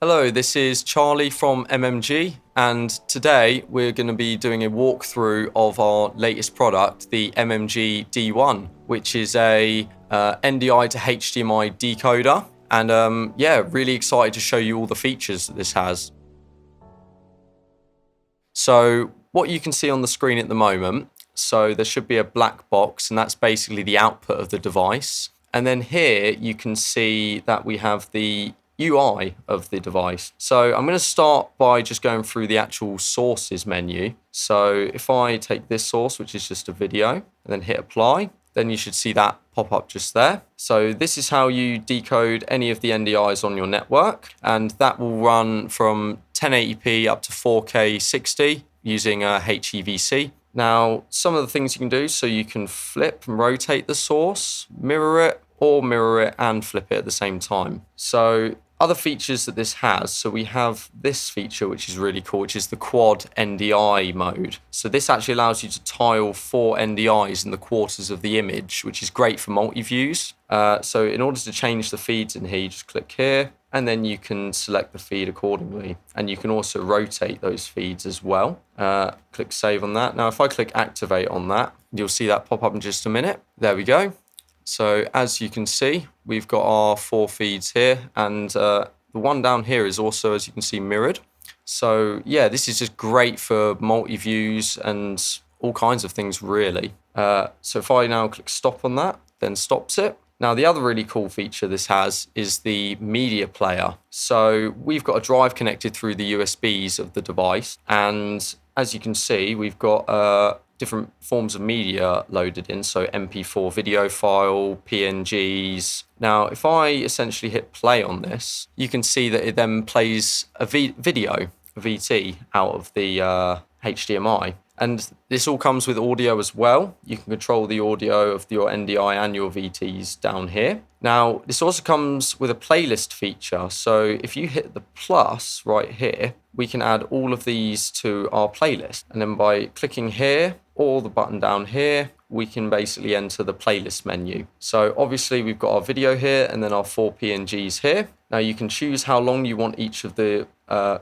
Hello, this is Charlie from MMG, and today we're going to be doing a walkthrough of our latest product, the MMG D1, which is a NDI to HDMI decoder. And yeah, really excited to show you all the features that this has. So what you can see on the screen at the moment, so there should be a black box, and that's basically the output of the device. And then here you can see that we have the UI of the device. So I'm going to start by just going through the actual sources menu. So if I take this source, which is just a video, and then hit apply, then you should see that pop up just there. So this is how you decode any of the NDIs on your network, and that will run from 1080p up to 4K 60 using HEVC. Now, some of the things you can do, so you can flip and rotate the source, mirror it, or mirror it and flip it at the same time. So other features that this has, so we have this feature which is really cool, which is the quad NDI mode. So this actually allows you to tile 4 NDIs in the quarters of the image, which is great for multi-views. So in order to change the feeds in here, you just click here, and then you can select the feed accordingly. And you can also rotate those feeds as well. Click save on that. Now, if I click activate on that, you'll see that pop up in just a minute. There we go. So as you can see, we've got our 4 feeds here, and the one down here is also, as you can see, mirrored. So yeah, this is just great for multi-views and all kinds of things, really. So if I now click stop on that, then stops it. Now, the other really cool feature this has is the media player. So we've got a drive connected through the USBs of the device, and as you can see, we've got different forms of media loaded in, so MP4 video file, PNGs. Now, if I essentially hit play on this, you can see that it then plays a video, a VT, out of the HDMI. And this all comes with audio as well. You can control the audio of your NDI and your VTs down here. Now, this also comes with a playlist feature. So if you hit the plus right here, we can add all of these to our playlist. And then by clicking here or the button down here, we can basically enter the playlist menu. So obviously we've got our video here and then our 4 PNGs here. Now you can choose how long you want each of the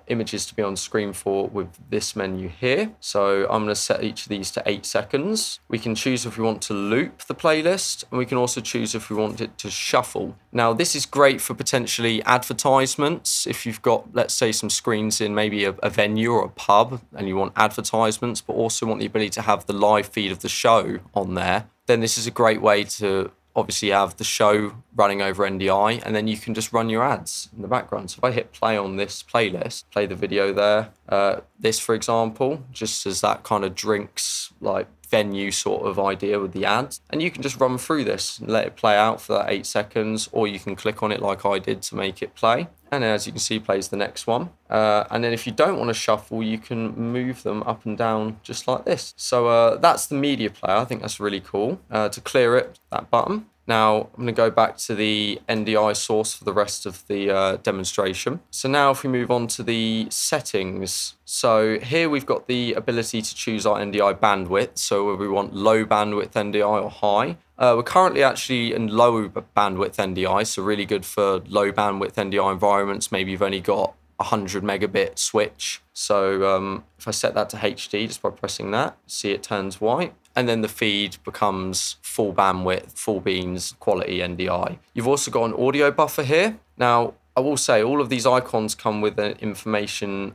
images to be on screen for with this menu here. So I'm going to set each of these to 8 seconds. We can choose if we want to loop the playlist, and we can also choose if we want it to shuffle. Now this is great for potentially advertisements. If you've got, let's say, some screens in maybe a venue or a pub and you want advertisements, but also want the ability to have the live feed of the show on there, then this is a great way to obviously have the show running over NDI, and then you can just run your ads in the background. So if I hit play on this playlist, play the video there, this, for example, just as that kind of drinks like venue sort of idea with the ads, and you can just run through this and let it play out for that 8 seconds, or you can click on it like I did to make it play. And as you can see, plays the next one. And then if you don't want to shuffle, you can move them up and down just like this. So that's the media player. I think that's really cool. To clear it, that button. Now I'm going to go back to the NDI source for the rest of the demonstration. So now if we move on to the settings. So here we've got the ability to choose our NDI bandwidth. So whether we want low bandwidth NDI or high. We're currently actually in low bandwidth NDI, so really good for low bandwidth NDI environments. Maybe you've only got 100 megabit switch. So if I set that to HD just by pressing that, see it turns white. And then the feed becomes full bandwidth, full beams, quality NDI. You've also got an audio buffer here. Now, I will say all of these icons come with an information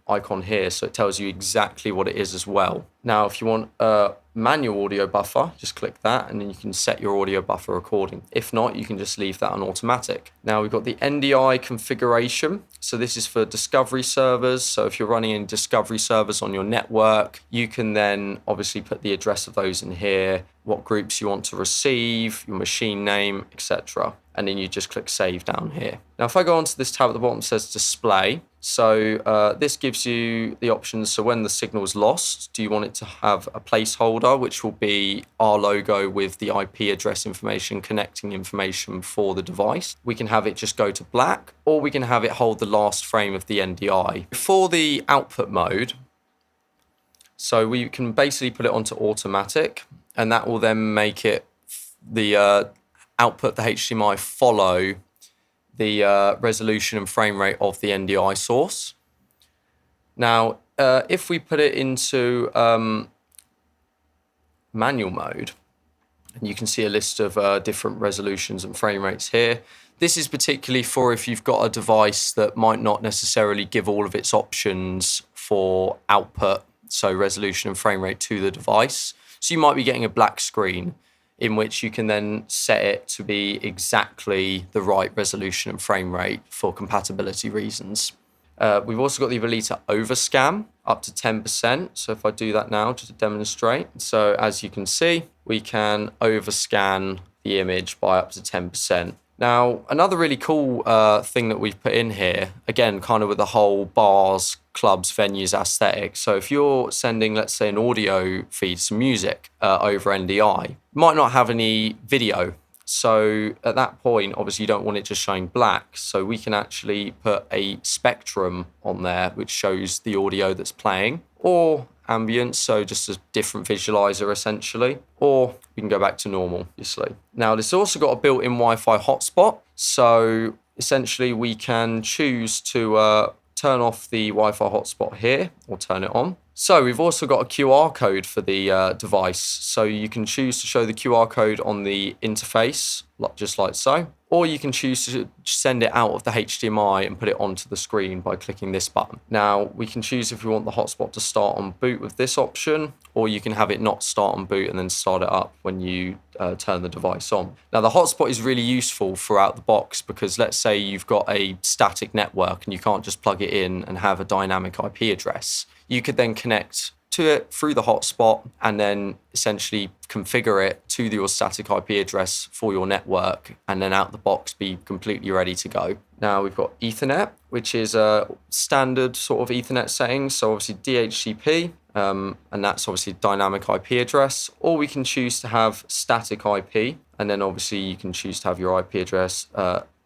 icon here, so it tells you exactly what it is as well. Now, if you want a manual audio buffer, just click that, and then you can set your audio buffer according. If not, you can just leave that on automatic. Now, we've got the NDI configuration. So this is for discovery servers. So if you're running in discovery servers on your network, you can then obviously put the address of those in here, what groups you want to receive, your machine name, etc. And then you just click save down here. Now, if I go onto this tab at the bottom, it says display. So this gives you the options. So when the signal is lost, do you want it to have a placeholder, which will be our logo with the IP address information, connecting information for the device? We can have it just go to black, or we can have it hold the last frame of the NDI. For the output mode, so we can basically put it onto automatic, and that will then make it the output, the HDMI, follow the resolution and frame rate of the NDI source. Now, if we put it into manual mode, and you can see a list of different resolutions and frame rates here. This is particularly for if you've got a device that might not necessarily give all of its options for output, so resolution and frame rate to the device. So you might be getting a black screen in which you can then set it to be exactly the right resolution and frame rate for compatibility reasons. We've also got the ability to overscan up to 10%. So if I do that now, just to demonstrate. So as you can see, we can overscan the image by up to 10%. Now, another really cool thing that we've put in here, again, kind of with the whole bars, clubs, venues aesthetic. So if you're sending, let's say, an audio feed, some music over NDI, you might not have any video. So at that point, obviously, you don't want it just showing black. So we can actually put a spectrum on there, which shows the audio that's playing, or ambient, so just a different visualizer essentially, or we can go back to normal, obviously. Now, this also got a built-in Wi-Fi hotspot. So essentially, we can choose to turn off the Wi-Fi hotspot here or turn it on. So we've also got a QR code for the device. So you can choose to show the QR code on the interface, just like so, or you can choose to send it out of the HDMI and put it onto the screen by clicking this button. Now, we can choose if we want the hotspot to start on boot with this option, or you can have it not start on boot and then start it up when you turn the device on. Now, the hotspot is really useful throughout the box because let's say you've got a static network and you can't just plug it in and have a dynamic IP address. You could then connect to it through the hotspot and then essentially configure it to your static IP address for your network, and then out the box be completely ready to go. Now we've got Ethernet, which is a standard sort of Ethernet setting. So obviously DHCP, and that's obviously dynamic IP address, or we can choose to have static IP, and then obviously you can choose to have your IP address,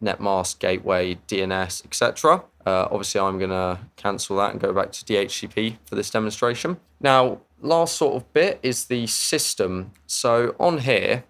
netmask, gateway, DNS, etc. Obviously, I'm going to cancel that and go back to DHCP for this demonstration. Now, last sort of bit is the system. So on here,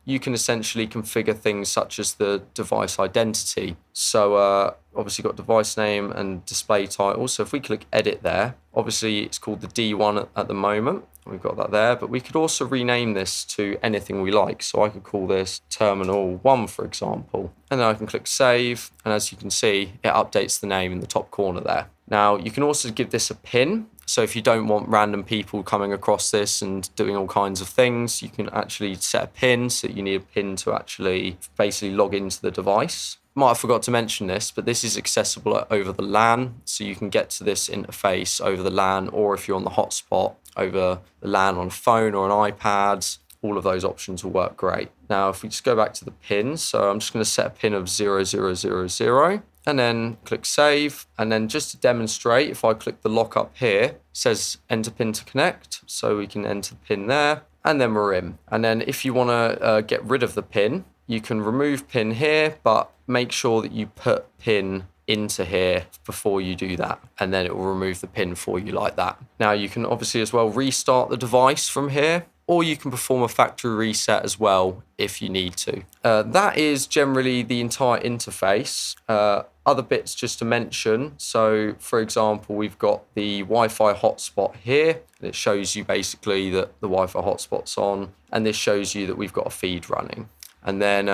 you can essentially configure things such as the device identity. So obviously got device name and display title. So if we click edit there, obviously it's called the D1 at the moment. We've got that there, but we could also rename this to anything we like. So I could call this Terminal 1, for example. And then I can click Save. And as you can see, it updates the name in the top corner there. Now, you can also give this a PIN. So if you don't want random people coming across this and doing all kinds of things, you can actually set a PIN. So you need a PIN to actually basically log into the device. Might have forgot to mention this, but this is accessible over the LAN. So you can get to this interface over the LAN, or if you're on the hotspot, over the LAN on a phone or an iPad. All of those options will work great. Now, if we just go back to the pins, so I'm just going to set a pin of 0000, and then click Save. And then just to demonstrate, if I click the lock up here, it says enter pin to connect. So we can enter the pin there, and then we're in. And then if you want to get rid of the pin, you can remove pin here, but make sure that you put pin into here before you do that, and then it will remove the pin for you like that. Now you can obviously as well restart the device from here, or you can perform a factory reset as well if you need to. That is generally the entire interface. Other bits just to mention, so for example, we've got the Wi-Fi hotspot here, and it shows you basically that the Wi-Fi hotspot's on, and this shows you that we've got a feed running. And then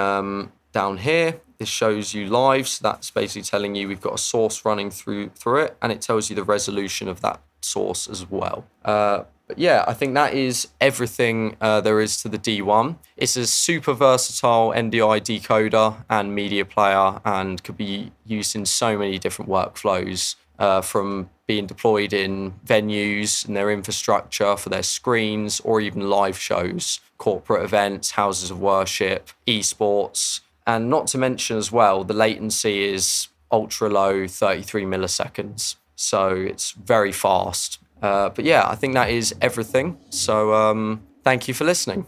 down here, this shows you live, so that's basically telling you we've got a source running through it, and it tells you the resolution of that source as well. But yeah, I think that is everything there is to the D1. It's a super versatile NDI decoder and media player, and could be used in so many different workflows, from being deployed in venues and their infrastructure for their screens, or even live shows, corporate events, houses of worship, esports. And not to mention as well, the latency is ultra low, 33 milliseconds. So it's very fast. But yeah, I think that is everything. So thank you for listening.